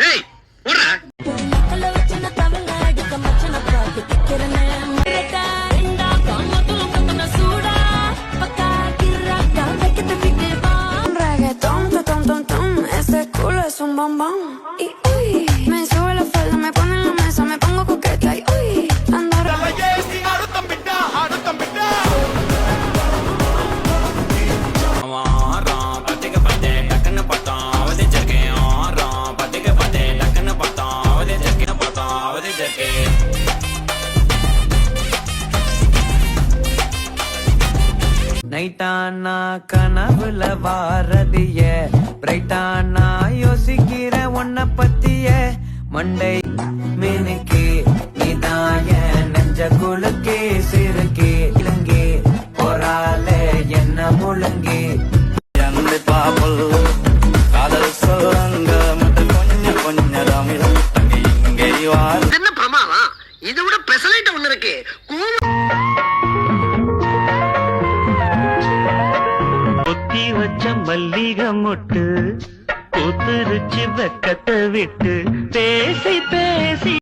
ஏய் போடா. Este culo es un bombón. Y uy, me sube la falda, me pone en la mesa, me pongo coqueta y uy, ando நைட்டானா கனவுல வாரதிய பிரைட்டானா யோசிக்கிற உன்ன பத்திய மண்டை மினுக்கு நீதாய நெஞ்ச குலுக்கே சிறுக்கே இலங்கே போரால என்ன முழங்கே பாபல் காதல் சொல்லுங்க மட்டும் கொஞ்சம் கொஞ்சம் தமிழம் தங்கி இங்கே என்ன பிரமாதம், இதை விட பெசலைட் ஒண்ணு இருக்கு. பொத்தி வச்ச மல்லிகை மொட்டு பூத்துருச்சு வெக்கத்தை விட்டு பேசி பேசி